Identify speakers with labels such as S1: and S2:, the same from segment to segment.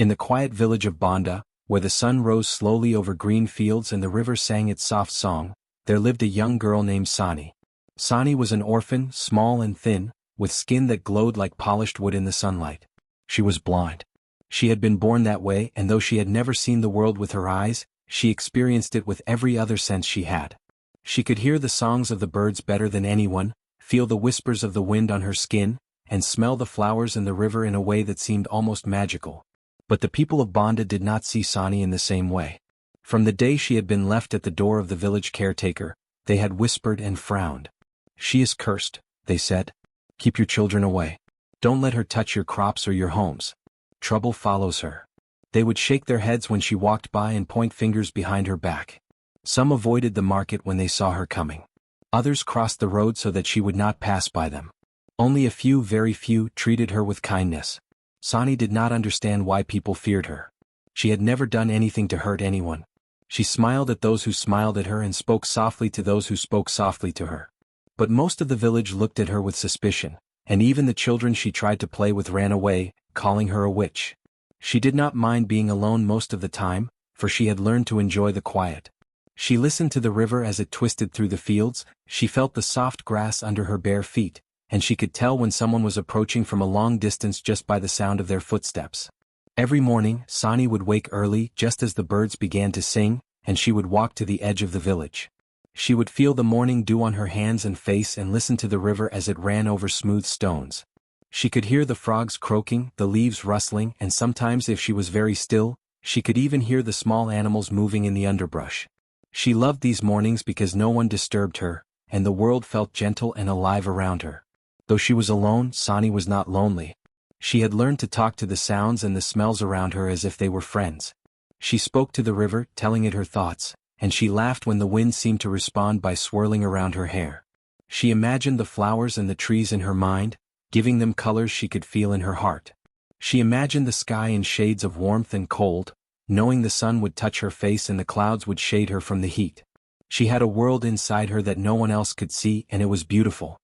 S1: In the quiet village of Banda, where the sun rose slowly over green fields and the river sang its soft song, there lived a young girl named Sani. Sani was an orphan, small and thin, with skin that glowed like polished wood in the sunlight. She was blind. She had been born that way, and though she had never seen the world with her eyes, she experienced it with every other sense she had. She could hear the songs of the birds better than anyone, feel the whispers of the wind on her skin, and smell the flowers in the river in a way that seemed almost magical. But the people of Banda did not see Sani in the same way. From the day she had been left at the door of the village caretaker, they had whispered and frowned. "She is cursed," they said. "Keep your children away. Don't let her touch your crops or your homes. Trouble follows her." They would shake their heads when she walked by and point fingers behind her back. Some avoided the market when they saw her coming. Others crossed the road so that she would not pass by them. Only a few, very few, treated her with kindness. Sani did not understand why people feared her. She had never done anything to hurt anyone. She smiled at those who smiled at her and spoke softly to those who spoke softly to her. But most of the village looked at her with suspicion, and even the children she tried to play with ran away, calling her a witch. She did not mind being alone most of the time, for she had learned to enjoy the quiet. She listened to the river as it twisted through the fields, she felt the soft grass under her bare feet, and she could tell when someone was approaching from a long distance just by the sound of their footsteps. Every morning, Sani would wake early just as the birds began to sing, and she would walk to the edge of the village. She would feel the morning dew on her hands and face and listen to the river as it ran over smooth stones. She could hear the frogs croaking, the leaves rustling, and sometimes if she was very still, she could even hear the small animals moving in the underbrush. She loved these mornings because no one disturbed her, and the world felt gentle and alive around her. Though she was alone, Sani was not lonely. She had learned to talk to the sounds and the smells around her as if they were friends. She spoke to the river, telling it her thoughts, and she laughed when the wind seemed to respond by swirling around her hair. She imagined the flowers and the trees in her mind, giving them colors she could feel in her heart. She imagined the sky in shades of warmth and cold, knowing the sun would touch her face and the clouds would shade her from the heat. She had a world inside her that no one else could see, and it was beautiful.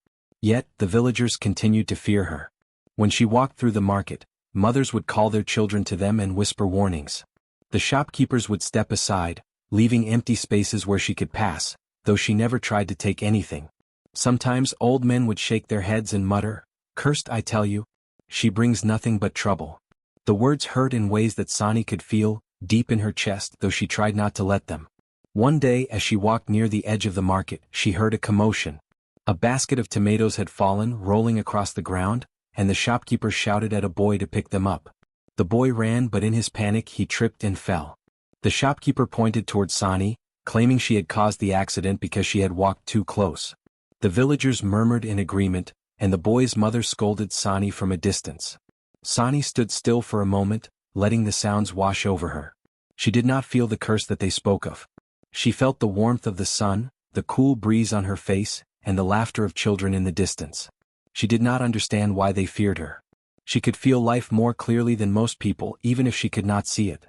S1: Yet, the villagers continued to fear her. When she walked through the market, mothers would call their children to them and whisper warnings. The shopkeepers would step aside, leaving empty spaces where she could pass, though she never tried to take anything. Sometimes old men would shake their heads and mutter, "Cursed, I tell you. She brings nothing but trouble." The words hurt in ways that Sani could feel, deep in her chest, though she tried not to let them. One day as she walked near the edge of the market, she heard a commotion. A basket of tomatoes had fallen, rolling across the ground, and the shopkeeper shouted at a boy to pick them up. The boy ran, but in his panic he tripped and fell. The shopkeeper pointed toward Sani, claiming she had caused the accident because she had walked too close. The villagers murmured in agreement, and the boy's mother scolded Sani from a distance. Sani stood still for a moment, letting the sounds wash over her. She did not feel the curse that they spoke of. She felt the warmth of the sun, the cool breeze on her face, and the laughter of children in the distance. She did not understand why they feared her. She could feel life more clearly than most people, even if she could not see it.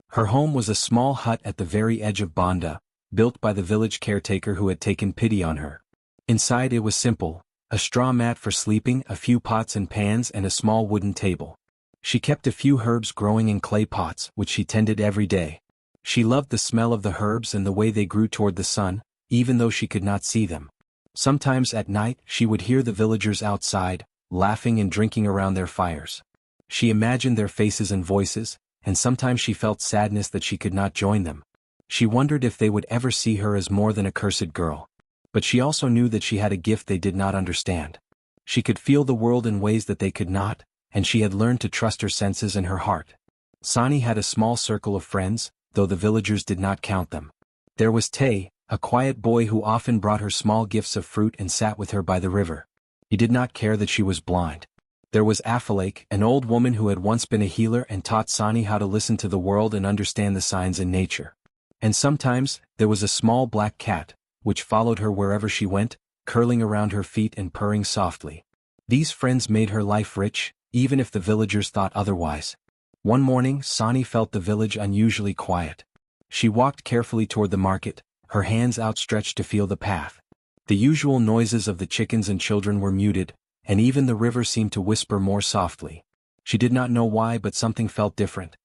S1: Her home was a small hut at the very edge of Banda, built by the village caretaker who had taken pity on her. Inside it was simple, a straw mat for sleeping, a few pots and pans, and a small wooden table. She kept a few herbs growing in clay pots, which she tended every day. She loved the smell of the herbs and the way they grew toward the sun, even though she could not see them. Sometimes at night she would hear the villagers outside, laughing and drinking around their fires. She imagined their faces and voices, and sometimes she felt sadness that she could not join them. She wondered if they would ever see her as more than a cursed girl. But she also knew that she had a gift they did not understand. She could feel the world in ways that they could not, and she had learned to trust her senses and her heart. Sani had a small circle of friends, though the villagers did not count them. There was Tay, a quiet boy who often brought her small gifts of fruit and sat with her by the river. He did not care that she was blind. There was Afalake, an old woman who had once been a healer and taught Sani how to listen to the world and understand the signs in nature. And sometimes, there was a small black cat, which followed her wherever she went, curling around her feet and purring softly. These friends made her life rich, even if the villagers thought otherwise. One morning, Sani felt the village unusually quiet. She walked carefully toward the market, her hands outstretched to feel the path. The usual noises of the chickens and children were muted, and even the river seemed to whisper more softly. She did not know why, but something felt different.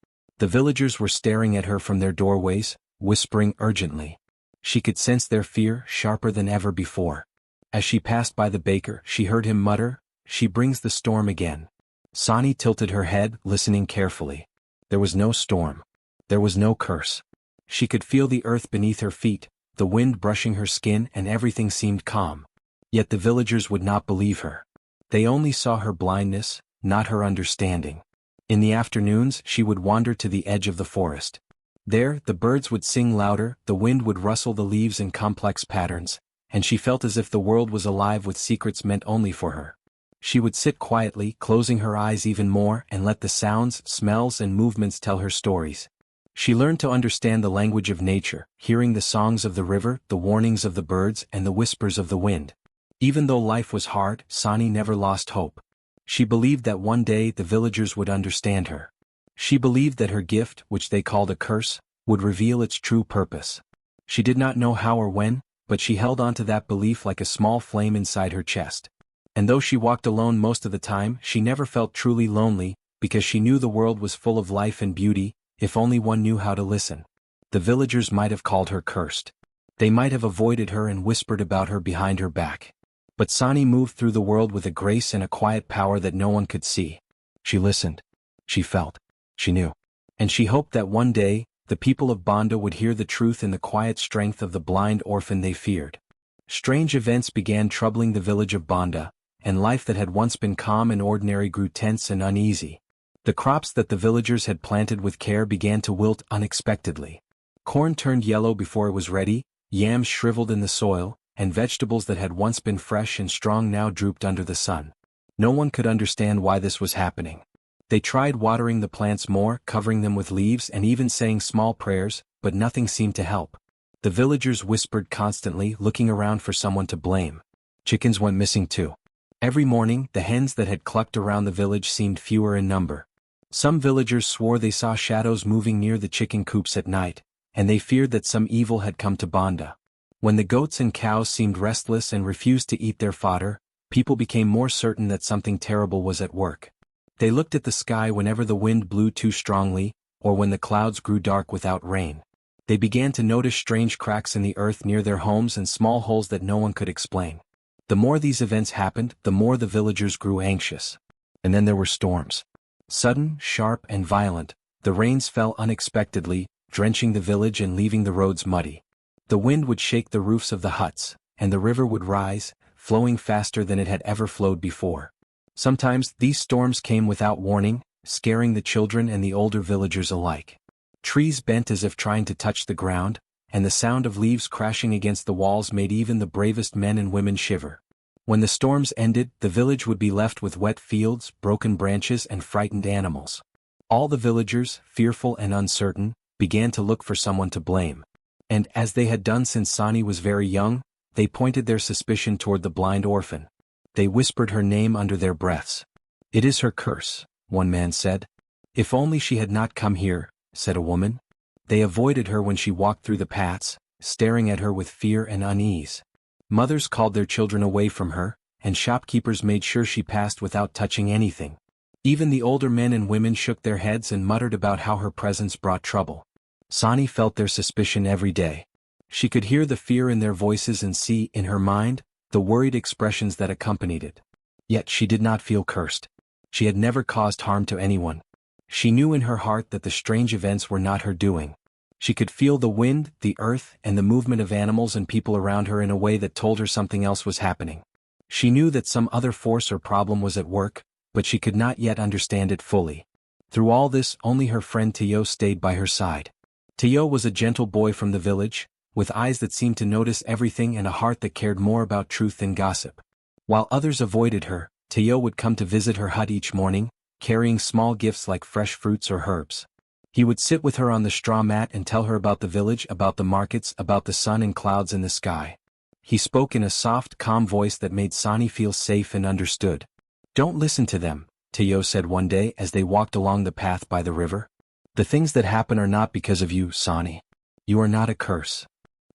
S1: The villagers were staring at her from their doorways, whispering urgently. She could sense their fear sharper than ever before. As she passed by the baker, she heard him mutter, "She brings the storm again." Sani tilted her head, listening carefully. There was no storm. There was no curse. She could feel the earth beneath her feet, the wind brushing her skin, and everything seemed calm. Yet the villagers would not believe her. They only saw her blindness, not her understanding. In the afternoons she would wander to the edge of the forest. There, the birds would sing louder, the wind would rustle the leaves in complex patterns, and she felt as if the world was alive with secrets meant only for her. She would sit quietly, closing her eyes even more, and let the sounds, smells, and movements tell her stories. She learned to understand the language of nature, hearing the songs of the river, the warnings of the birds, and the whispers of the wind. Even though life was hard, Sani never lost hope. She believed that one day the villagers would understand her. She believed that her gift, which they called a curse, would reveal its true purpose. She did not know how or when, but she held on to that belief like a small flame inside her chest. And though she walked alone most of the time, she never felt truly lonely, because she knew the world was full of life and beauty, if only one knew how to listen. The villagers might have called her cursed. They might have avoided her and whispered about her behind her back. But Sani moved through the world with a grace and a quiet power that no one could see. She listened. She felt. She knew. And she hoped that one day, the people of Banda would hear the truth in the quiet strength of the blind orphan they feared. Strange events began troubling the village of Banda, and life that had once been calm and ordinary grew tense and uneasy. The crops that the villagers had planted with care began to wilt unexpectedly. Corn turned yellow before it was ready, yams shriveled in the soil, and vegetables that had once been fresh and strong now drooped under the sun. No one could understand why this was happening. They tried watering the plants more, covering them with leaves, and even saying small prayers, but nothing seemed to help. The villagers whispered constantly, looking around for someone to blame. Chickens went missing too. Every morning, the hens that had clucked around the village seemed fewer in number. Some villagers swore they saw shadows moving near the chicken coops at night, and they feared that some evil had come to Banda. When the goats and cows seemed restless and refused to eat their fodder, people became more certain that something terrible was at work. They looked at the sky whenever the wind blew too strongly, or when the clouds grew dark without rain. They began to notice strange cracks in the earth near their homes and small holes that no one could explain. The more these events happened, the more the villagers grew anxious. And then there were storms. Sudden, sharp, and violent, the rains fell unexpectedly, drenching the village and leaving the roads muddy. The wind would shake the roofs of the huts, and the river would rise, flowing faster than it had ever flowed before. Sometimes, these storms came without warning, scaring the children and the older villagers alike. Trees bent as if trying to touch the ground, and the sound of leaves crashing against the walls made even the bravest men and women shiver. When the storms ended, the village would be left with wet fields, broken branches, and frightened animals. All the villagers, fearful and uncertain, began to look for someone to blame. And, as they had done since Sani was very young, they pointed their suspicion toward the blind orphan. They whispered her name under their breaths. "It is her curse," one man said. "If only she had not come here," said a woman. They avoided her when she walked through the paths, staring at her with fear and unease. Mothers called their children away from her, and shopkeepers made sure she passed without touching anything. Even the older men and women shook their heads and muttered about how her presence brought trouble. Sani felt their suspicion every day. She could hear the fear in their voices and see, in her mind, the worried expressions that accompanied it. Yet she did not feel cursed. She had never caused harm to anyone. She knew in her heart that the strange events were not her doing. She could feel the wind, the earth, and the movement of animals and people around her in a way that told her something else was happening. She knew that some other force or problem was at work, but she could not yet understand it fully. Through all this, only her friend Teo stayed by her side. Teo was a gentle boy from the village, with eyes that seemed to notice everything and a heart that cared more about truth than gossip. While others avoided her, Teo would come to visit her hut each morning, carrying small gifts like fresh fruits or herbs. He would sit with her on the straw mat and tell her about the village, about the markets, about the sun and clouds in the sky. He spoke in a soft, calm voice that made Sani feel safe and understood. "Don't listen to them," Teo said one day as they walked along the path by the river. "The things that happen are not because of you, Sani. You are not a curse."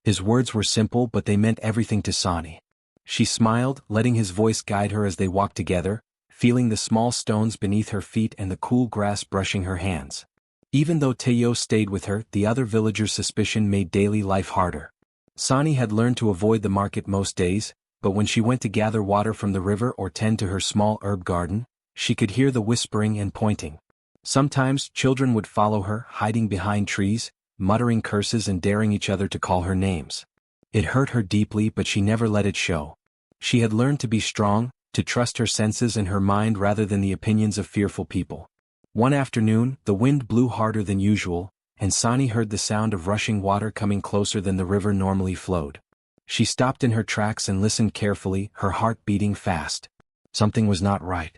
S1: His words were simple, but they meant everything to Sani. She smiled, letting his voice guide her as they walked together, feeling the small stones beneath her feet and the cool grass brushing her hands. Even though Teo stayed with her, the other villagers' suspicion made daily life harder. Sani had learned to avoid the market most days, but when she went to gather water from the river or tend to her small herb garden, she could hear the whispering and pointing. Sometimes children would follow her, hiding behind trees, muttering curses and daring each other to call her names. It hurt her deeply, but she never let it show. She had learned to be strong, to trust her senses and her mind rather than the opinions of fearful people. One afternoon, the wind blew harder than usual, and Sani heard the sound of rushing water coming closer than the river normally flowed. She stopped in her tracks and listened carefully, her heart beating fast. Something was not right.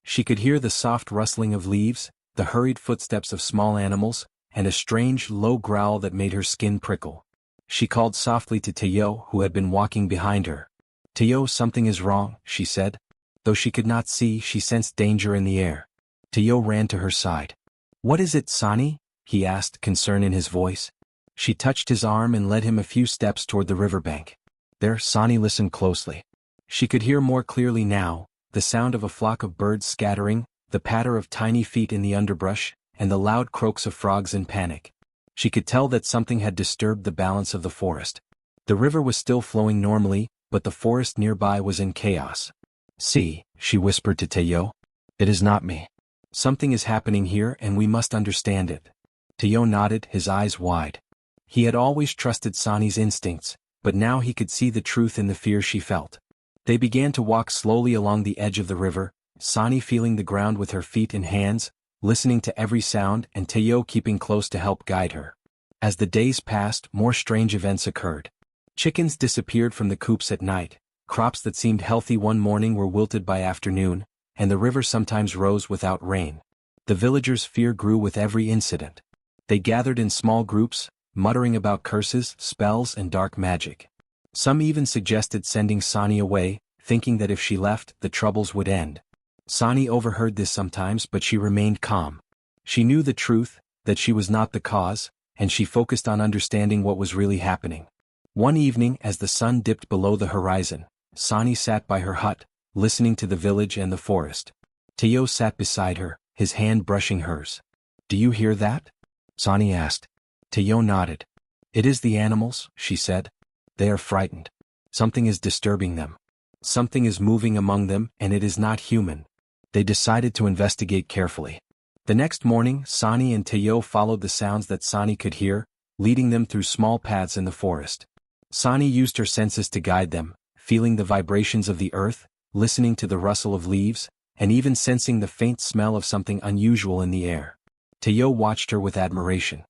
S1: She could hear the soft rustling of leaves, the hurried footsteps of small animals, and a strange, low growl that made her skin prickle. She called softly to Teo, who had been walking behind her. "Teo, something is wrong," she said. Though she could not see, she sensed danger in the air. Teo ran to her side. "What is it, Sani?" he asked, concern in his voice. She touched his arm and led him a few steps toward the riverbank. There, Sani listened closely. She could hear more clearly now, the sound of a flock of birds scattering, the patter of tiny feet in the underbrush, and the loud croaks of frogs in panic. She could tell that something had disturbed the balance of the forest. The river was still flowing normally, but the forest nearby was in chaos. "See," she whispered to Teo. "It is not me. Something is happening here and we must understand it." Teo nodded, his eyes wide. He had always trusted Sani's instincts, but now he could see the truth in the fear she felt. They began to walk slowly along the edge of the river, Sani feeling the ground with her feet and hands, listening to every sound, and Teo keeping close to help guide her. As the days passed, more strange events occurred. Chickens disappeared from the coops at night, crops that seemed healthy one morning were wilted by afternoon, and the river sometimes rose without rain. The villagers' fear grew with every incident. They gathered in small groups, muttering about curses, spells, and dark magic. Some even suggested sending Sani away, thinking that if she left, the troubles would end. Sani overheard this sometimes, but she remained calm. She knew the truth, that she was not the cause, and she focused on understanding what was really happening. One evening, as the sun dipped below the horizon, Sani sat by her hut, listening to the village and the forest. Teo sat beside her, his hand brushing hers. "Do you hear that?" Sani asked. Teo nodded. "It is the animals," she said. "They are frightened. Something is disturbing them. Something is moving among them, and it is not human." They decided to investigate carefully. The next morning, Sani and Teo followed the sounds that Sani could hear, leading them through small paths in the forest. Sani used her senses to guide them, feeling the vibrations of the earth, listening to the rustle of leaves, and even sensing the faint smell of something unusual in the air. Teo watched her with admiration.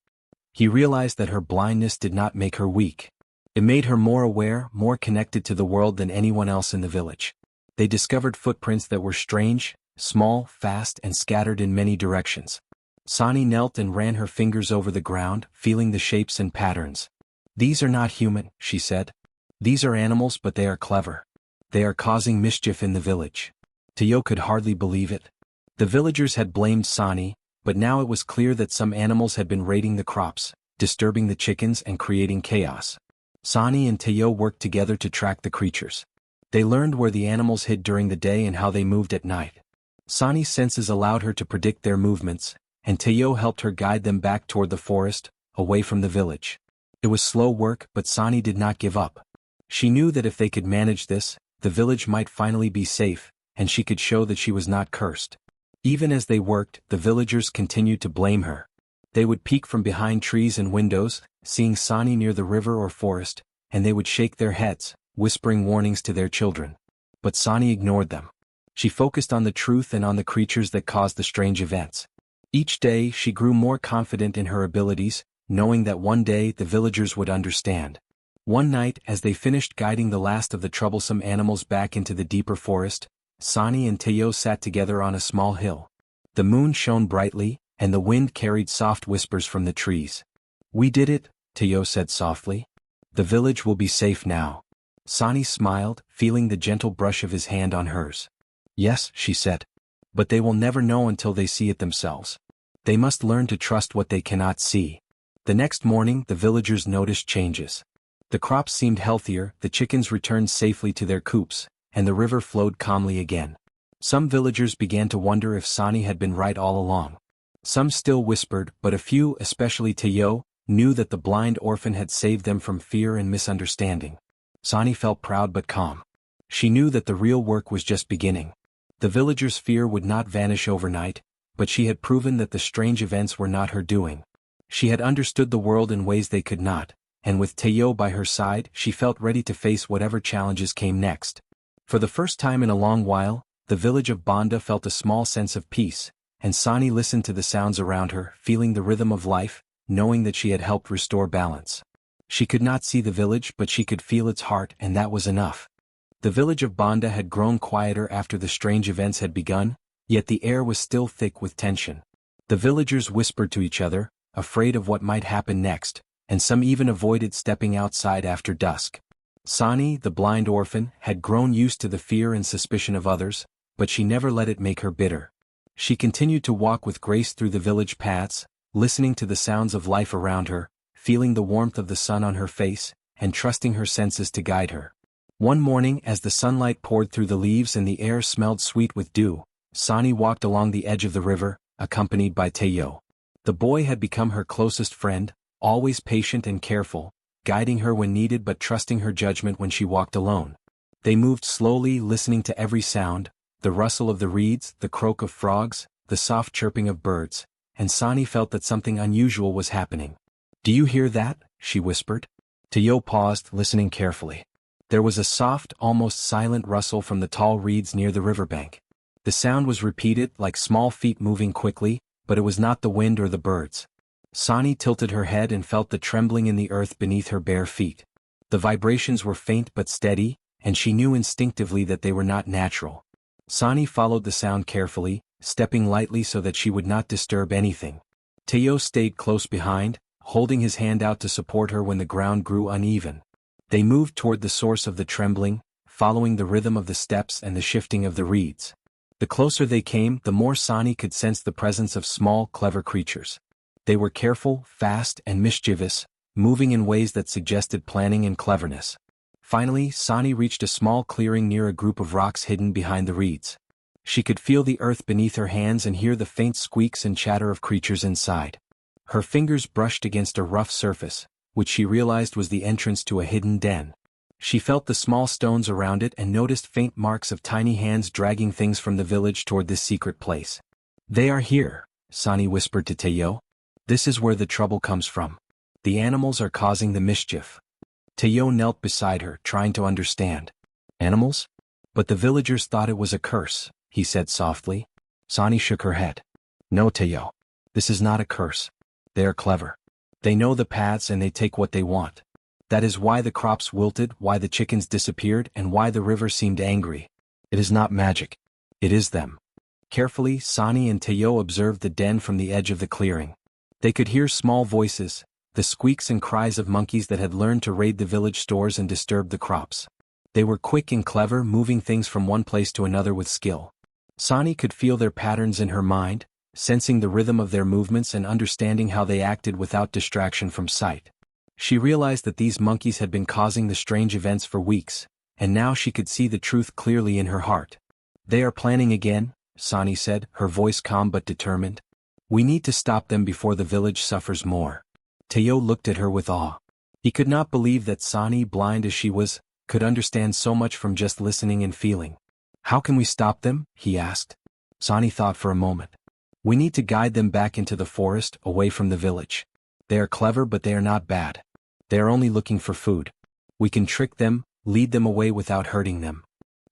S1: He realized that her blindness did not make her weak. It made her more aware, more connected to the world than anyone else in the village. They discovered footprints that were strange, small, fast, and scattered in many directions. Sani knelt and ran her fingers over the ground, feeling the shapes and patterns. "These are not human," she said. "These are animals, but they are clever. They are causing mischief in the village." Teo could hardly believe it. The villagers had blamed Sani, but now it was clear that some animals had been raiding the crops, disturbing the chickens and creating chaos. Sani and Teo worked together to track the creatures. They learned where the animals hid during the day and how they moved at night. Sani's senses allowed her to predict their movements, and Teo helped her guide them back toward the forest, away from the village. It was slow work, but Sani did not give up. She knew that if they could manage this, the village might finally be safe, and she could show that she was not cursed. Even as they worked, the villagers continued to blame her. They would peek from behind trees and windows, seeing Sani near the river or forest, and they would shake their heads, whispering warnings to their children. But Sani ignored them. She focused on the truth and on the creatures that caused the strange events. Each day she grew more confident in her abilities, knowing that one day the villagers would understand. One night, as they finished guiding the last of the troublesome animals back into the deeper forest, Sani and Teo sat together on a small hill. The moon shone brightly, and the wind carried soft whispers from the trees. "We did it," Teo said softly. "The village will be safe now." Sani smiled, feeling the gentle brush of his hand on hers. "Yes," she said. "But they will never know until they see it themselves. They must learn to trust what they cannot see." The next morning, the villagers noticed changes. The crops seemed healthier, the chickens returned safely to their coops, and the river flowed calmly again. Some villagers began to wonder if Sani had been right all along. Some still whispered, but a few, especially Tayo, knew that the blind orphan had saved them from fear and misunderstanding. Sani felt proud but calm. She knew that the real work was just beginning. The villagers' fear would not vanish overnight, but she had proven that the strange events were not her doing. She had understood the world in ways they could not, and with Tayo by her side she felt ready to face whatever challenges came next. For the first time in a long while, the village of Banda felt a small sense of peace, and Sani listened to the sounds around her, feeling the rhythm of life, knowing that she had helped restore balance. She could not see the village but she could feel its heart, and that was enough. The village of Banda had grown quieter after the strange events had begun, yet the air was still thick with tension. The villagers whispered to each other, afraid of what might happen next, and some even avoided stepping outside after dusk. Sani, the blind orphan, had grown used to the fear and suspicion of others, but she never let it make her bitter. She continued to walk with grace through the village paths, listening to the sounds of life around her, feeling the warmth of the sun on her face, and trusting her senses to guide her. One morning, as the sunlight poured through the leaves and the air smelled sweet with dew, Sani walked along the edge of the river, accompanied by Tayo. The boy had become her closest friend, always patient and careful, guiding her when needed but trusting her judgment when she walked alone. They moved slowly, listening to every sound, the rustle of the reeds, the croak of frogs, the soft chirping of birds, and Sani felt that something unusual was happening. "Do you hear that?" she whispered. Tayo paused, listening carefully. There was a soft, almost silent rustle from the tall reeds near the riverbank. The sound was repeated, like small feet moving quickly, but it was not the wind or the birds. Sani tilted her head and felt the trembling in the earth beneath her bare feet. The vibrations were faint but steady, and she knew instinctively that they were not natural. Sani followed the sound carefully, stepping lightly so that she would not disturb anything. Tayo stayed close behind, holding his hand out to support her when the ground grew uneven. They moved toward the source of the trembling, following the rhythm of the steps and the shifting of the reeds. The closer they came, the more Sani could sense the presence of small, clever creatures. They were careful, fast, and mischievous, moving in ways that suggested planning and cleverness. Finally, Sani reached a small clearing near a group of rocks hidden behind the reeds. She could feel the earth beneath her hands and hear the faint squeaks and chatter of creatures inside. Her fingers brushed against a rough surface, which she realized was the entrance to a hidden den. She felt the small stones around it and noticed faint marks of tiny hands dragging things from the village toward this secret place. "They are here," Sani whispered to Tayo. "This is where the trouble comes from. The animals are causing the mischief." Tayo knelt beside her, trying to understand. "Animals? But the villagers thought it was a curse," he said softly. Sani shook her head. "No, Tayo. This is not a curse. They are clever. They know the paths and they take what they want. That is why the crops wilted, why the chickens disappeared, and why the river seemed angry. It is not magic. It is them." Carefully, Sani and Tayo observed the den from the edge of the clearing. They could hear small voices, the squeaks and cries of monkeys that had learned to raid the village stores and disturb the crops. They were quick and clever, moving things from one place to another with skill. Sani could feel their patterns in her mind, sensing the rhythm of their movements and understanding how they acted without distraction from sight. She realized that these monkeys had been causing the strange events for weeks, and now she could see the truth clearly in her heart. "They are planning again," Sani said, her voice calm but determined. "We need to stop them before the village suffers more." Tayo looked at her with awe. He could not believe that Sani, blind as she was, could understand so much from just listening and feeling. "How can we stop them?" he asked. Sani thought for a moment. "We need to guide them back into the forest, away from the village. They are clever but they are not bad. They are only looking for food. We can trick them, lead them away without hurting them."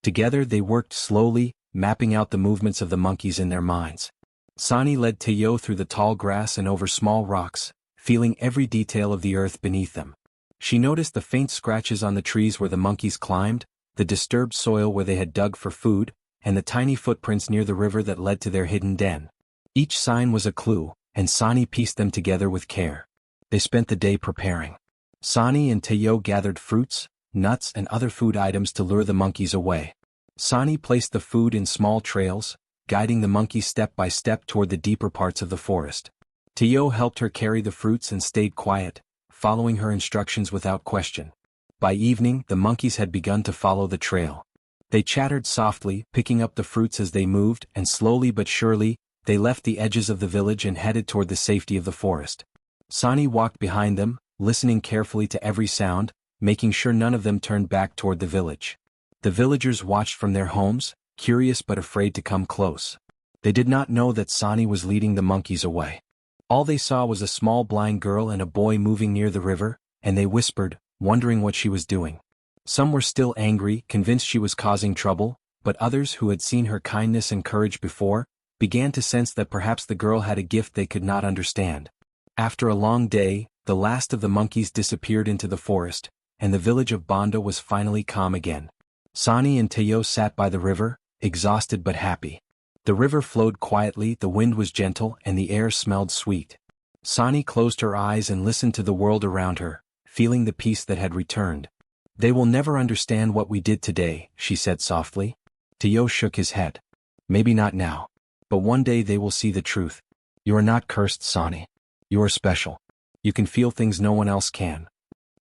S1: Together they worked slowly, mapping out the movements of the monkeys in their minds. Sani led Tayo through the tall grass and over small rocks, feeling every detail of the earth beneath them. She noticed the faint scratches on the trees where the monkeys climbed, the disturbed soil where they had dug for food, and the tiny footprints near the river that led to their hidden den. Each sign was a clue, and Sani pieced them together with care. They spent the day preparing. Sani and Tayo gathered fruits, nuts and other food items to lure the monkeys away. Sani placed the food in small trails, guiding the monkeys step by step toward the deeper parts of the forest. Tayo helped her carry the fruits and stayed quiet, following her instructions without question. By evening, the monkeys had begun to follow the trail. They chattered softly, picking up the fruits as they moved, and slowly but surely, They left the edges of the village and headed toward the safety of the forest. Sani walked behind them, listening carefully to every sound, making sure none of them turned back toward the village. The villagers watched from their homes, curious but afraid to come close. They did not know that Sani was leading the monkeys away. All they saw was a small blind girl and a boy moving near the river, and they whispered, wondering what she was doing. Some were still angry, convinced she was causing trouble, but others who had seen her kindness and courage before, began to sense that perhaps the girl had a gift they could not understand. After a long day, the last of the monkeys disappeared into the forest, and the village of Banda was finally calm again. Sani and Tayo sat by the river, exhausted but happy. The river flowed quietly, the wind was gentle, and the air smelled sweet. Sani closed her eyes and listened to the world around her, feeling the peace that had returned. "They will never understand what we did today," she said softly. Tayo shook his head. "Maybe not now. But one day they will see the truth. You are not cursed, Sani. You are special. You can feel things no one else can."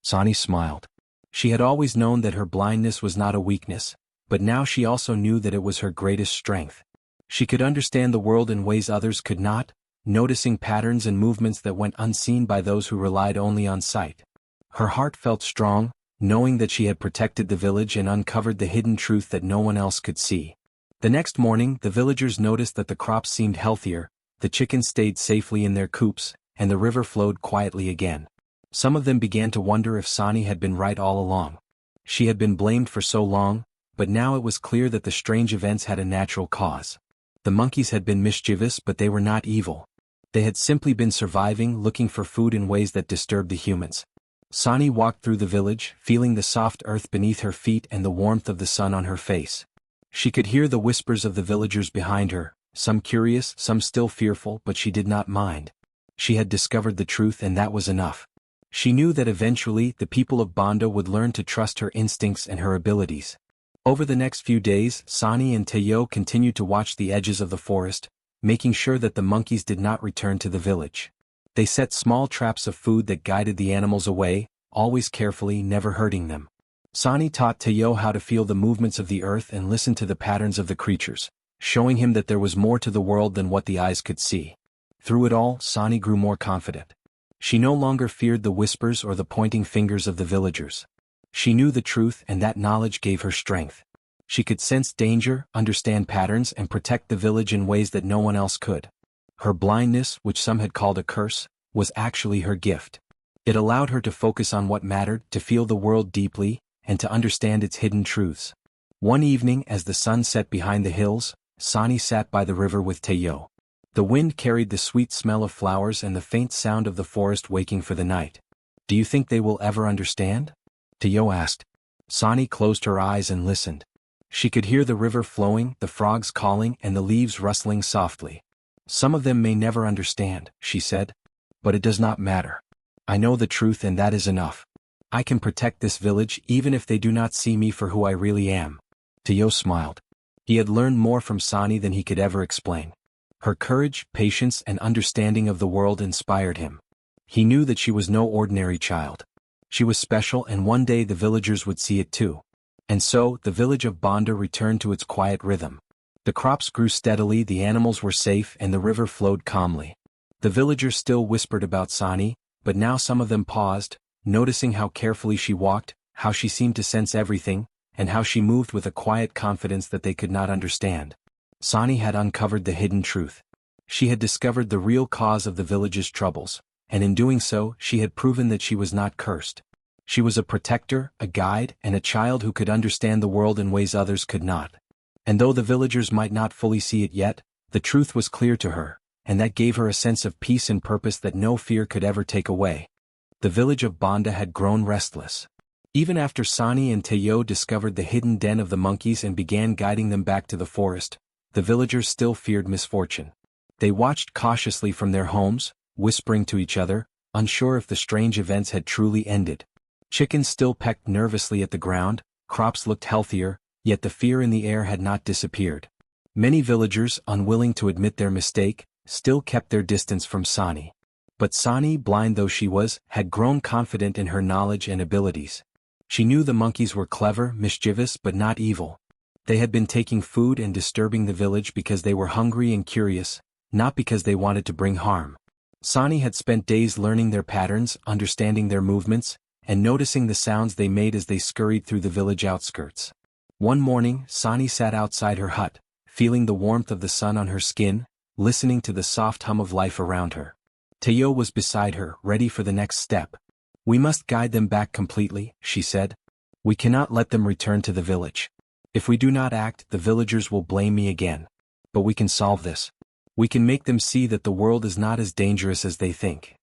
S1: Sani smiled. She had always known that her blindness was not a weakness, but now she also knew that it was her greatest strength. She could understand the world in ways others could not, noticing patterns and movements that went unseen by those who relied only on sight. Her heart felt strong, knowing that she had protected the village and uncovered the hidden truth that no one else could see. The next morning, the villagers noticed that the crops seemed healthier, the chickens stayed safely in their coops, and the river flowed quietly again. Some of them began to wonder if Sani had been right all along. She had been blamed for so long, but now it was clear that the strange events had a natural cause. The monkeys had been mischievous, but they were not evil. They had simply been surviving, looking for food in ways that disturbed the humans. Sani walked through the village, feeling the soft earth beneath her feet and the warmth of the sun on her face. She could hear the whispers of the villagers behind her, some curious, some still fearful, but she did not mind. She had discovered the truth, and that was enough. She knew that eventually the people of Banda would learn to trust her instincts and her abilities. Over the next few days, Sani and Tayo continued to watch the edges of the forest, making sure that the monkeys did not return to the village. They set small traps of food that guided the animals away, always carefully, never hurting them. Sani taught Tayo how to feel the movements of the earth and listen to the patterns of the creatures, showing him that there was more to the world than what the eyes could see. Through it all, Sani grew more confident. She no longer feared the whispers or the pointing fingers of the villagers. She knew the truth, and that knowledge gave her strength. She could sense danger, understand patterns, and protect the village in ways that no one else could. Her blindness, which some had called a curse, was actually her gift. It allowed her to focus on what mattered, to feel the world deeply, and to understand its hidden truths. One evening, as the sun set behind the hills, Sani sat by the river with Tayo. The wind carried the sweet smell of flowers and the faint sound of the forest waking for the night. "Do you think they will ever understand?" Tayo asked. Sani closed her eyes and listened. She could hear the river flowing, the frogs calling, and the leaves rustling softly. "Some of them may never understand," she said. "But it does not matter. I know the truth, and that is enough. I can protect this village even if they do not see me for who I really am." Tayo smiled. He had learned more from Sani than he could ever explain. Her courage, patience, and understanding of the world inspired him. He knew that she was no ordinary child. She was special, and one day the villagers would see it too. And so, the village of Banda returned to its quiet rhythm. The crops grew steadily, the animals were safe, and the river flowed calmly. The villagers still whispered about Sani, but now some of them paused, noticing how carefully she walked, how she seemed to sense everything, and how she moved with a quiet confidence that they could not understand. Sani had uncovered the hidden truth. She had discovered the real cause of the village's troubles, and in doing so, she had proven that she was not cursed. She was a protector, a guide, and a child who could understand the world in ways others could not. And though the villagers might not fully see it yet, the truth was clear to her, and that gave her a sense of peace and purpose that no fear could ever take away. The village of Banda had grown restless. Even after Sani and Tayo discovered the hidden den of the monkeys and began guiding them back to the forest, the villagers still feared misfortune. They watched cautiously from their homes, whispering to each other, unsure if the strange events had truly ended. Chickens still pecked nervously at the ground, crops looked healthier, yet the fear in the air had not disappeared. Many villagers, unwilling to admit their mistake, still kept their distance from Sani. But Sani, blind though she was, had grown confident in her knowledge and abilities. She knew the monkeys were clever, mischievous, but not evil. They had been taking food and disturbing the village because they were hungry and curious, not because they wanted to bring harm. Sani had spent days learning their patterns, understanding their movements, and noticing the sounds they made as they scurried through the village outskirts. One morning, Sani sat outside her hut, feeling the warmth of the sun on her skin, listening to the soft hum of life around her. Teo was beside her, ready for the next step. "We must guide them back completely," she said. "We cannot let them return to the village. If we do not act, the villagers will blame me again. But we can solve this. We can make them see that the world is not as dangerous as they think."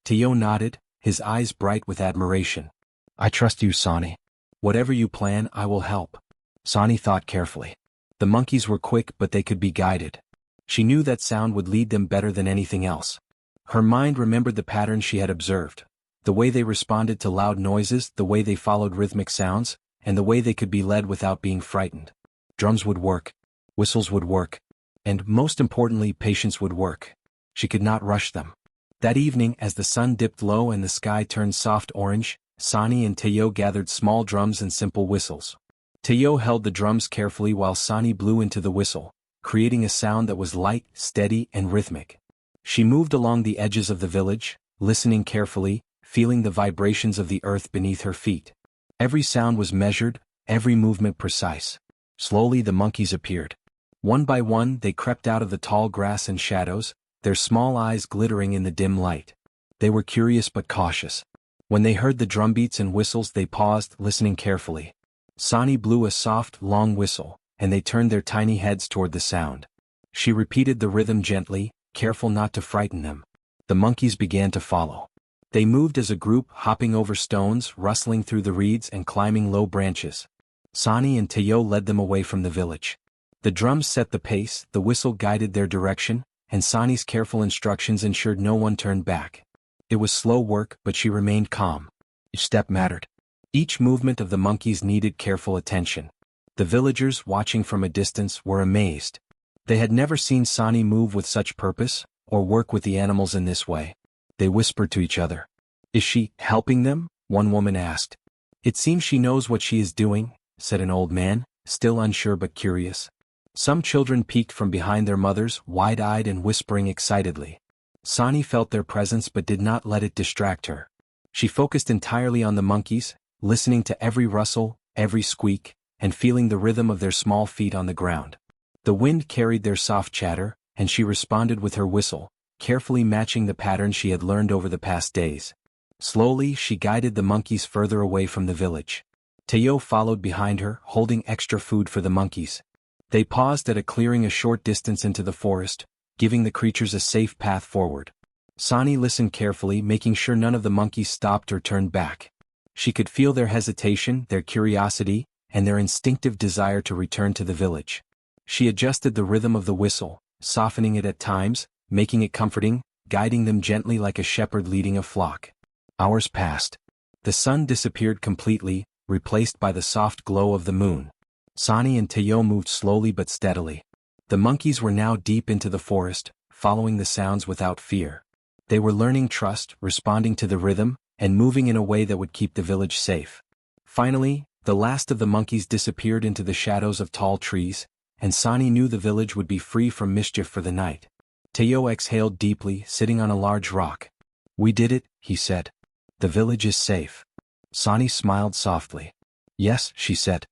S1: Teo nodded, his eyes bright with admiration. "I trust you, Sani. Whatever you plan, I will help." Sani thought carefully. The monkeys were quick, but they could be guided. She knew that sound would lead them better than anything else. Her mind remembered the patterns she had observed. The way they responded to loud noises, the way they followed rhythmic sounds, and the way they could be led without being frightened. Drums would work. Whistles would work. And, most importantly, patience would work. She could not rush them. That evening, as the sun dipped low and the sky turned soft orange, Sani and Teo gathered small drums and simple whistles. Teo held the drums carefully while Sani blew into the whistle, creating a sound that was light, steady, and rhythmic. She moved along the edges of the village, listening carefully, feeling the vibrations of the earth beneath her feet. Every sound was measured, every movement precise. Slowly the monkeys appeared. One by one they crept out of the tall grass and shadows, their small eyes glittering in the dim light. They were curious but cautious. When they heard the drumbeats and whistles they paused, listening carefully. Sani blew a soft, long whistle, and they turned their tiny heads toward the sound. She repeated the rhythm gently, careful not to frighten them. The monkeys began to follow. They moved as a group, hopping over stones, rustling through the reeds and climbing low branches. Sani and Teo led them away from the village. The drums set the pace, the whistle guided their direction, and Sani's careful instructions ensured no one turned back. It was slow work, but she remained calm. Each step mattered. Each movement of the monkeys needed careful attention. The villagers, watching from a distance, were amazed. They had never seen Sani move with such purpose, or work with the animals in this way. They whispered to each other. "Is she helping them?" one woman asked. "It seems she knows what she is doing," said an old man, still unsure but curious. Some children peeked from behind their mothers, wide-eyed and whispering excitedly. Sani felt their presence but did not let it distract her. She focused entirely on the monkeys, listening to every rustle, every squeak, and feeling the rhythm of their small feet on the ground. The wind carried their soft chatter, and she responded with her whistle, carefully matching the pattern she had learned over the past days. Slowly, she guided the monkeys further away from the village. Teo followed behind her, holding extra food for the monkeys. They paused at a clearing a short distance into the forest, giving the creatures a safe path forward. Sani listened carefully, making sure none of the monkeys stopped or turned back. She could feel their hesitation, their curiosity, and their instinctive desire to return to the village. She adjusted the rhythm of the whistle, softening it at times, making it comforting, guiding them gently like a shepherd leading a flock. Hours passed. The sun disappeared completely, replaced by the soft glow of the moon. Sani and Teo moved slowly but steadily. The monkeys were now deep into the forest, following the sounds without fear. They were learning trust, responding to the rhythm, and moving in a way that would keep the village safe. Finally, the last of the monkeys disappeared into the shadows of tall trees, and Sani knew the village would be free from mischief for the night. Teo exhaled deeply, sitting on a large rock. "We did it," he said. "The village is safe." Sani smiled softly. "Yes," she said.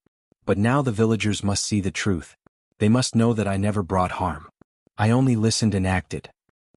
S1: "But now the villagers must see the truth. They must know that I never brought harm. I only listened and acted."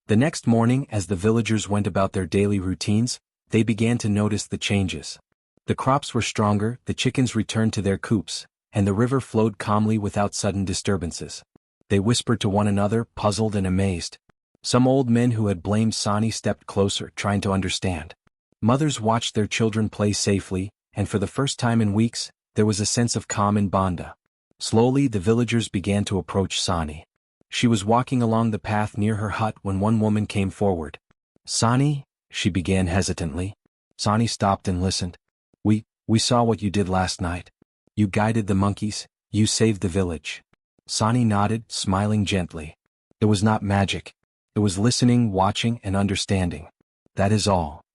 S1: The next morning, as the villagers went about their daily routines, they began to notice the changes. The crops were stronger, the chickens returned to their coops, and the river flowed calmly without sudden disturbances. They whispered to one another, puzzled and amazed. Some old men who had blamed Sani stepped closer, trying to understand. Mothers watched their children play safely, and for the first time in weeks, there was a sense of calm in Banda. Slowly the villagers began to approach Sani. She was walking along the path near her hut when one woman came forward. "Sani," she began hesitantly. Sani stopped and listened. We saw what you did last night. You guided the monkeys, you saved the village." Sani nodded, smiling gently. "It was not magic. It was listening, watching, and understanding. That is all."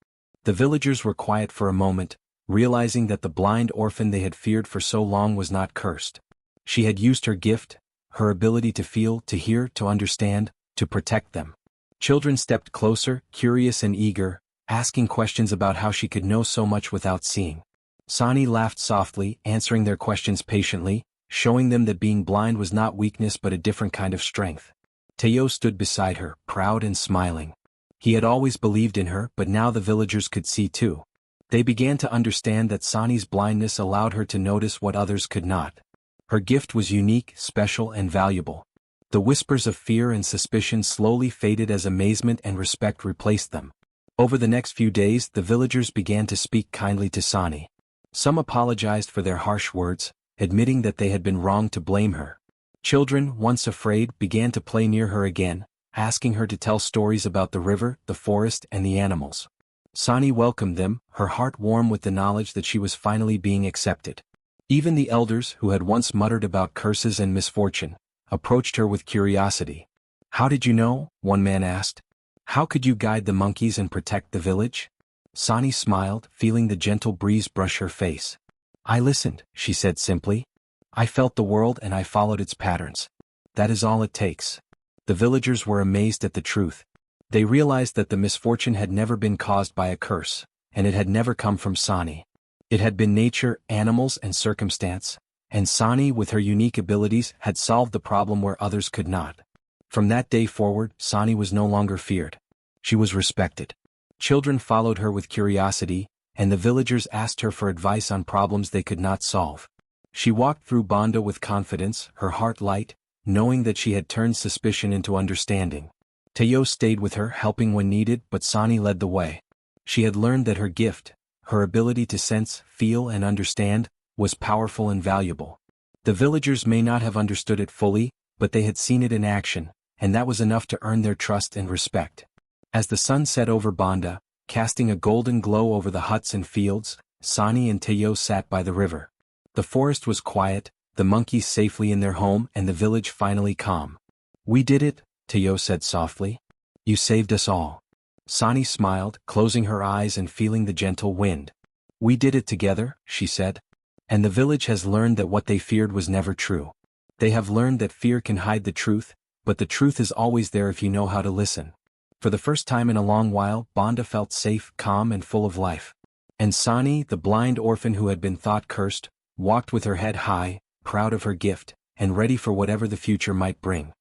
S1: The villagers were quiet for a moment, realizing that the blind orphan they had feared for so long was not cursed. She had used her gift, her ability to feel, to hear, to understand, to protect them. Children stepped closer, curious and eager, asking questions about how she could know so much without seeing. Sani laughed softly, answering their questions patiently, showing them that being blind was not weakness but a different kind of strength. Teo stood beside her, proud and smiling. He had always believed in her, but now the villagers could see too. They began to understand that Sani's blindness allowed her to notice what others could not. Her gift was unique, special and valuable. The whispers of fear and suspicion slowly faded as amazement and respect replaced them. Over the next few days, the villagers began to speak kindly to Sani. Some apologized for their harsh words, admitting that they had been wrong to blame her. Children, once afraid, began to play near her again, asking her to tell stories about the river, the forest, and the animals. Sani welcomed them, her heart warm with the knowledge that she was finally being accepted. Even the elders, who had once muttered about curses and misfortune, approached her with curiosity. "How did you know?" one man asked. "How could you guide the monkeys and protect the village?" Sani smiled, feeling the gentle breeze brush her face. "I listened," she said simply. "I felt the world and I followed its patterns. That is all it takes." The villagers were amazed at the truth. They realized that the misfortune had never been caused by a curse, and it had never come from Sani. It had been nature, animals, and circumstance, and Sani, with her unique abilities, had solved the problem where others could not. From that day forward, Sani was no longer feared. She was respected. Children followed her with curiosity, and the villagers asked her for advice on problems they could not solve. She walked through Banda with confidence, her heart light, knowing that she had turned suspicion into understanding. Teo stayed with her, helping when needed, but Sani led the way. She had learned that her gift, her ability to sense, feel and understand, was powerful and valuable. The villagers may not have understood it fully, but they had seen it in action, and that was enough to earn their trust and respect. As the sun set over Banda, casting a golden glow over the huts and fields, Sani and Teo sat by the river. The forest was quiet, the monkeys safely in their home and the village finally calm. "We did it," Teo said softly. "You saved us all." Sani smiled, closing her eyes and feeling the gentle wind. "We did it together," she said. And the village has learned that what they feared was never true. They have learned that fear can hide the truth, but the truth is always there if you know how to listen. For the first time in a long while, Banda felt safe, calm and full of life. And Sani, the blind orphan who had been thought cursed, walked with her head high, proud of her gift, and ready for whatever the future might bring.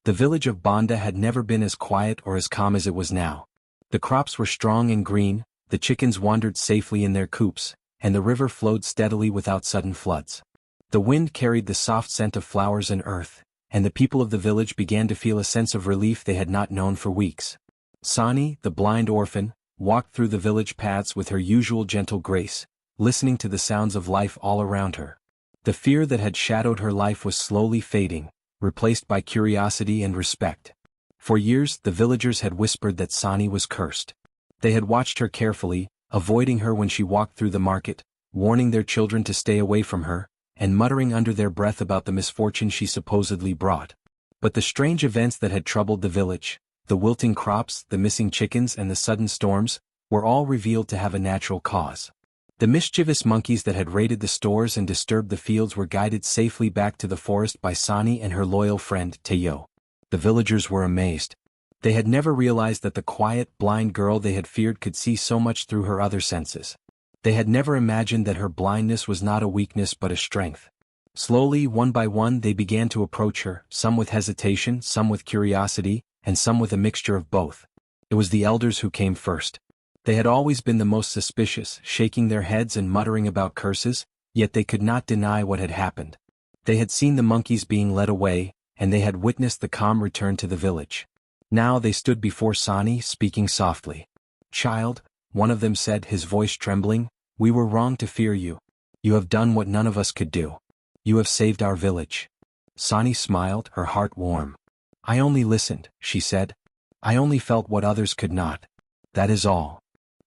S1: The village of Banda had never been as quiet or as calm as it was now. The crops were strong and green, the chickens wandered safely in their coops, and the river flowed steadily without sudden floods. The wind carried the soft scent of flowers and earth, and the people of the village began to feel a sense of relief they had not known for weeks. Sani, the blind orphan, walked through the village paths with her usual gentle grace, listening to the sounds of life all around her. The fear that had shadowed her life was slowly fading, replaced by curiosity and respect. For years, the villagers had whispered that Sani was cursed. They had watched her carefully, avoiding her when she walked through the market, warning their children to stay away from her, and muttering under their breath about the misfortune she supposedly brought. But the strange events that had troubled the village, the wilting crops, the missing chickens and the sudden storms, were all revealed to have a natural cause. The mischievous monkeys that had raided the stores and disturbed the fields were guided safely back to the forest by Sani and her loyal friend, Teo. The villagers were amazed. They had never realized that the quiet, blind girl they had feared could see so much through her other senses. They had never imagined that her blindness was not a weakness but a strength. Slowly, one by one, they began to approach her, some with hesitation, some with curiosity, and some with a mixture of both. It was the elders who came first. They had always been the most suspicious, shaking their heads and muttering about curses, yet they could not deny what had happened. They had seen the monkeys being led away, and they had witnessed the calm return to the village. Now they stood before Sani, speaking softly. "Child," one of them said, his voice trembling, "we were wrong to fear you. You have done what none of us could do. You have saved our village." Sani smiled, her heart warm. "I only listened," she said. "I only felt what others could not. That is all."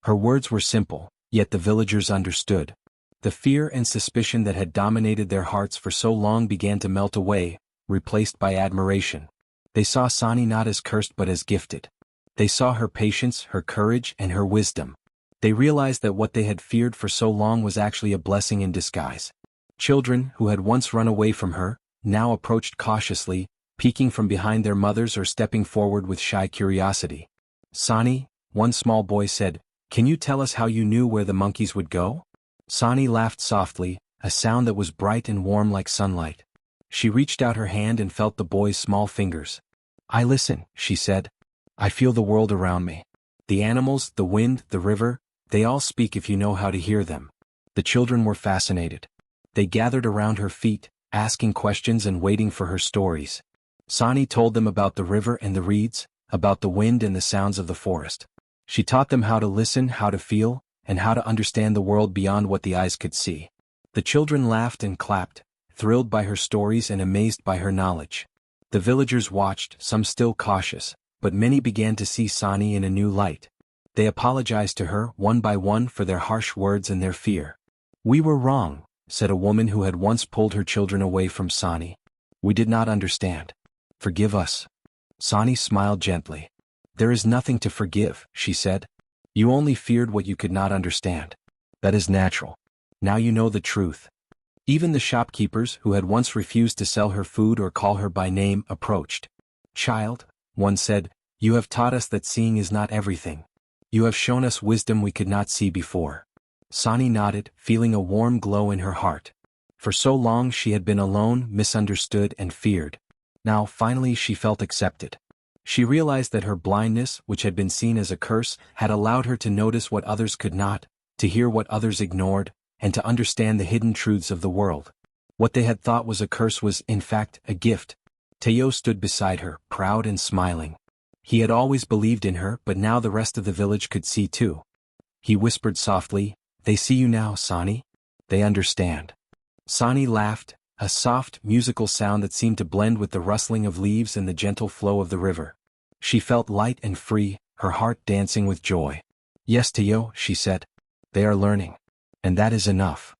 S1: Her words were simple, yet the villagers understood. The fear and suspicion that had dominated their hearts for so long began to melt away, replaced by admiration. They saw Sani not as cursed but as gifted. They saw her patience, her courage, and her wisdom. They realized that what they had feared for so long was actually a blessing in disguise. Children, who had once run away from her, now approached cautiously, peeking from behind their mothers or stepping forward with shy curiosity. "Sani," one small boy said, "can you tell us how you knew where the monkeys would go?" Sani laughed softly, a sound that was bright and warm like sunlight. She reached out her hand and felt the boy's small fingers. "I listen," she said. "I feel the world around me. The animals, the wind, the river, they all speak if you know how to hear them." The children were fascinated. They gathered around her feet, asking questions and waiting for her stories. Sani told them about the river and the reeds, about the wind and the sounds of the forest. She taught them how to listen, how to feel, and how to understand the world beyond what the eyes could see. The children laughed and clapped, thrilled by her stories and amazed by her knowledge. The villagers watched, some still cautious, but many began to see Sani in a new light. They apologized to her, one by one, for their harsh words and their fear. "We were wrong," said a woman who had once pulled her children away from Sani. "We did not understand. Forgive us." Sani smiled gently. "There is nothing to forgive," she said. "You only feared what you could not understand. That is natural. Now you know the truth." Even the shopkeepers, who had once refused to sell her food or call her by name, approached. "Child," one said, "you have taught us that seeing is not everything. You have shown us wisdom we could not see before." Sani nodded, feeling a warm glow in her heart. For so long she had been alone, misunderstood, and feared. Now, finally, she felt accepted. She realized that her blindness, which had been seen as a curse, had allowed her to notice what others could not, to hear what others ignored, and to understand the hidden truths of the world. What they had thought was a curse was, in fact, a gift. Teo stood beside her, proud and smiling. He had always believed in her, but now the rest of the village could see too. He whispered softly, "They see you now, Sani. They understand." Sani laughed, a soft, musical sound that seemed to blend with the rustling of leaves and the gentle flow of the river. She felt light and free, her heart dancing with joy. "Yes, Teo," she said. "They are learning. And that is enough."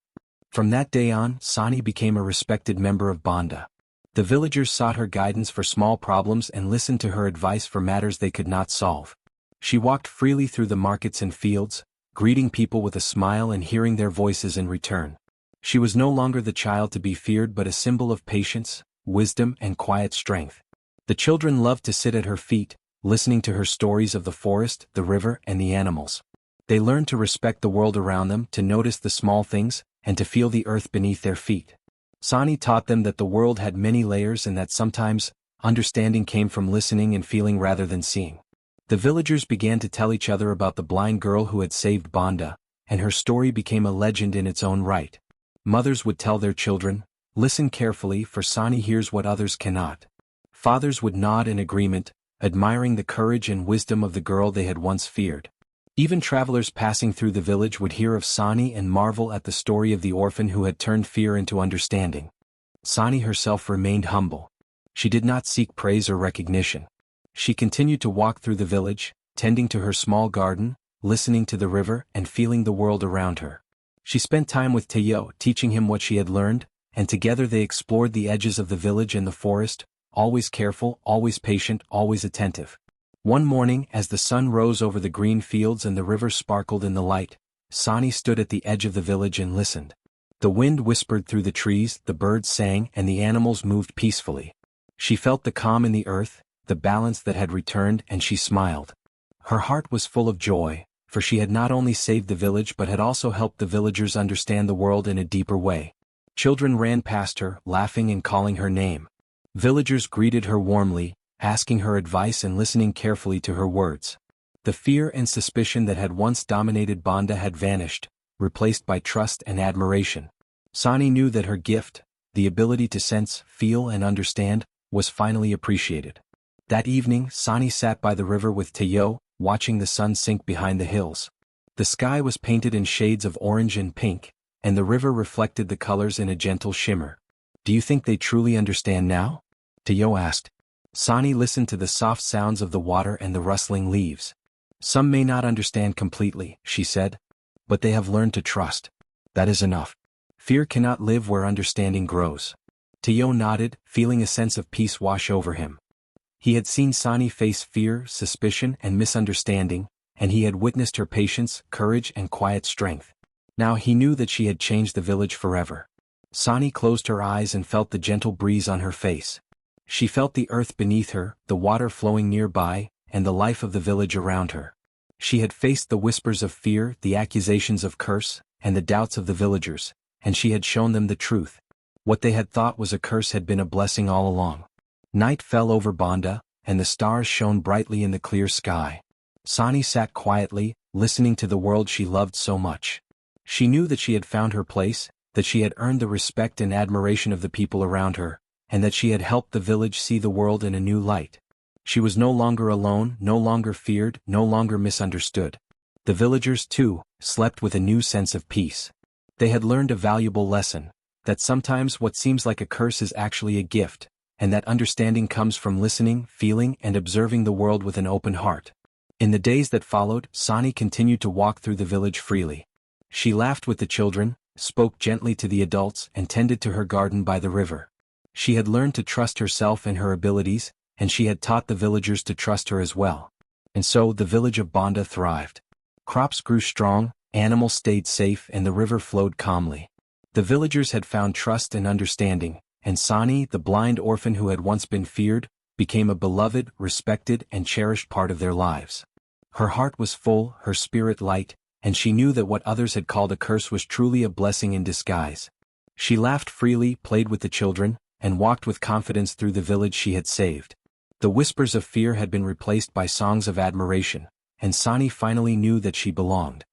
S1: From that day on, Sani became a respected member of Banda. The villagers sought her guidance for small problems and listened to her advice for matters they could not solve. She walked freely through the markets and fields, greeting people with a smile and hearing their voices in return. She was no longer the child to be feared but a symbol of patience, wisdom, and quiet strength. The children loved to sit at her feet, listening to her stories of the forest, the river, and the animals. They learned to respect the world around them, to notice the small things, and to feel the earth beneath their feet. Sani taught them that the world had many layers and that sometimes, understanding came from listening and feeling rather than seeing. The villagers began to tell each other about the blind girl who had saved Banda, and her story became a legend in its own right. Mothers would tell their children, "Listen carefully, for Sani hears what others cannot." Fathers would nod in agreement, admiring the courage and wisdom of the girl they had once feared. Even travelers passing through the village would hear of Sani and marvel at the story of the orphan who had turned fear into understanding. Sani herself remained humble. She did not seek praise or recognition. She continued to walk through the village, tending to her small garden, listening to the river, and feeling the world around her. She spent time with Teo, teaching him what she had learned, and together they explored the edges of the village and the forest, always careful, always patient, always attentive. One morning, as the sun rose over the green fields and the river sparkled in the light, Sani stood at the edge of the village and listened. The wind whispered through the trees, the birds sang, and the animals moved peacefully. She felt the calm in the earth, the balance that had returned, and she smiled. Her heart was full of joy, for she had not only saved the village but had also helped the villagers understand the world in a deeper way. Children ran past her, laughing and calling her name. Villagers greeted her warmly, asking her advice and listening carefully to her words. The fear and suspicion that had once dominated Banda had vanished, replaced by trust and admiration. Sani knew that her gift, the ability to sense, feel, and understand, was finally appreciated. That evening, Sani sat by the river with Teo, watching the sun sink behind the hills. The sky was painted in shades of orange and pink, and the river reflected the colors in a gentle shimmer. "Do you think they truly understand now?" Teo asked. Sani listened to the soft sounds of the water and the rustling leaves. "Some may not understand completely," she said, "but they have learned to trust. That is enough. Fear cannot live where understanding grows." Teo nodded, feeling a sense of peace wash over him. He had seen Sani face fear, suspicion, and misunderstanding, and he had witnessed her patience, courage, and quiet strength. Now he knew that she had changed the village forever. Sani closed her eyes and felt the gentle breeze on her face. She felt the earth beneath her, the water flowing nearby, and the life of the village around her. She had faced the whispers of fear, the accusations of curse, and the doubts of the villagers, and she had shown them the truth. What they had thought was a curse had been a blessing all along. Night fell over Banda, and the stars shone brightly in the clear sky. Sani sat quietly, listening to the world she loved so much. She knew that she had found her place, that she had earned the respect and admiration of the people around her, and that she had helped the village see the world in a new light. She was no longer alone, no longer feared, no longer misunderstood. The villagers, too, slept with a new sense of peace. They had learned a valuable lesson, that sometimes what seems like a curse is actually a gift, and that understanding comes from listening, feeling, and observing the world with an open heart. In the days that followed, Sani continued to walk through the village freely. She laughed with the children, spoke gently to the adults, and tended to her garden by the river. She had learned to trust herself and her abilities, and she had taught the villagers to trust her as well. And so the village of Banda thrived. Crops grew strong, animals stayed safe, and the river flowed calmly. The villagers had found trust and understanding, and Sani, the blind orphan who had once been feared, became a beloved, respected, and cherished part of their lives. Her heart was full, her spirit light, and she knew that what others had called a curse was truly a blessing in disguise. She laughed freely, played with the children, and walked with confidence through the village she had saved. The whispers of fear had been replaced by songs of admiration, and Sani finally knew that she belonged.